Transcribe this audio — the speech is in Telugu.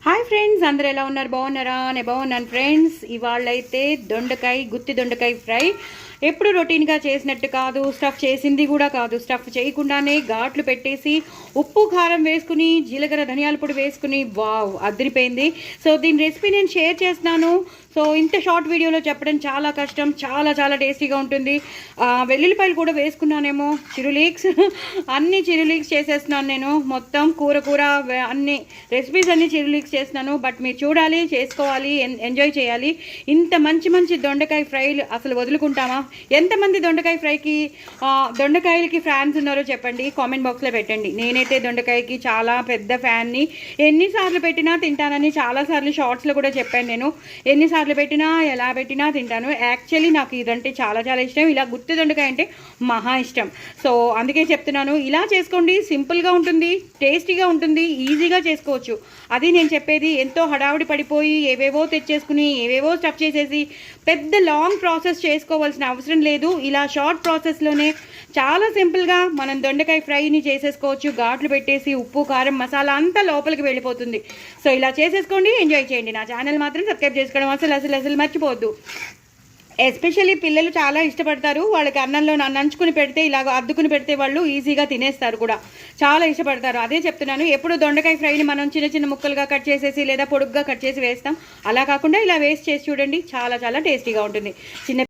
హాయ్ ఫ్రెండ్స్, అందరూ ఎలా ఉన్నారు? బాగున్నారా? నేను బాగున్నాను ఫ్రెండ్స్. ఇవాళైతే గుత్తి దొండకాయ ఫ్రై. ఎప్పుడు రొటీన్గా చేసినట్టు కాదు, స్టఫ్ చేసింది కూడా కాదు. స్టఫ్ చేయకుండానే ఘాట్లు పెట్టేసి ఉప్పు కారం వేసుకుని జీలకర్ర ధనియాల పొడి వేసుకుని వావ్ అదిరిపోయింది. సో దీని రెసిపీ నేను షేర్ చేస్తున్నాను. సో ఇంత షార్ట్ వీడియోలో చెప్పడం చాలా కష్టం. చాలా చాలా టేస్టీగా ఉంటుంది. వెల్లుల్లిపాయలు కూడా వేసుకున్నానేమో, చిరులీక్స్ అన్ని చిరులీక్స్ చేసేస్తున్నాను నేను. మొత్తం కూర అన్ని రెసిపీస్ అన్ని చిరులీక్స్ చేస్తున్నాను. బట్ మీరు చూడాలి, చేసుకోవాలి, ఎంజాయ్ చేయాలి. ఇంత మంచి మంచి దొండకాయ ఫ్రైలు అసలు వదులుకుంటామా? ఎంతమంది దొండకాయ ఫ్రైకి దొండకాయలకి ఫ్యాన్స్ ఉన్నారో చెప్పండి, కామెంట్ బాక్స్లో పెట్టండి. నేనైతే దొండకాయకి చాలా పెద్ద ఫ్యాన్ని. ఎన్నిసార్లు పెట్టినా తింటానని చాలాసార్లు షార్ట్స్లో కూడా చెప్పాను నేను. ఎన్నిసార్లు పెట్టినా ఎలా పెట్టినా తింటాను. యాక్చువల్లీ నాకు ఇదంటే చాలా చాలా ఇష్టం. ఇలా గుత్తి దొండకాయ అంటే మహా ఇష్టం. సో అందుకే చెప్తున్నాను, ఇలా చేసుకోండి. సింపుల్గా ఉంటుంది, టేస్టీగా ఉంటుంది, ఈజీగా చేసుకోవచ్చు. అది నేను చెప్పేది. ఎంతో హడావుడి పడిపోయి ఏవేవో తెచ్చేసుకుని ఏవేవో స్టఫ్ చేసేసి పెద్ద లాంగ్ ప్రాసెస్ చేసుకోవాల్సిన అవసరం లేదు. ఇలా షార్ట్ ప్రాసెస్లోనే చాలా సింపుల్గా మనం దొండకాయ ఫ్రైని చేసేసుకోవచ్చు. ఘాట్లు పెట్టేసి ఉప్పు కారం మసాలా అంతా లోపలికి వెళ్ళిపోతుంది. సో ఇలా చేసేసుకోండి, ఎంజాయ్ చేయండి. నా ఛానల్ మాత్రం సబ్స్క్రైబ్ చేసుకోవడం అసలు మర్చిపోవద్దు. ఎస్పెషల్లీ పిల్లలు చాలా ఇష్టపడతారు. వాళ్ళకి అన్నంలో నంచుకుని పెడితే, ఇలాగ అద్దుకుని పెడితే వాళ్ళు ఈజీగా తినేస్తారు కూడా, చాలా ఇష్టపడతారు. అదే చెప్తున్నాను, ఎప్పుడు దొండకాయ ఫ్రైని మనం చిన్న చిన్న ముక్కలుగా కట్ చేసేసి లేదా పొడుగ్గా కట్ చేసి వేస్తాం. అలా కాకుండా ఇలా వేస్ట్ చేసి చూడండి, చాలా చాలా టేస్టీగా ఉంటుంది. చిన్న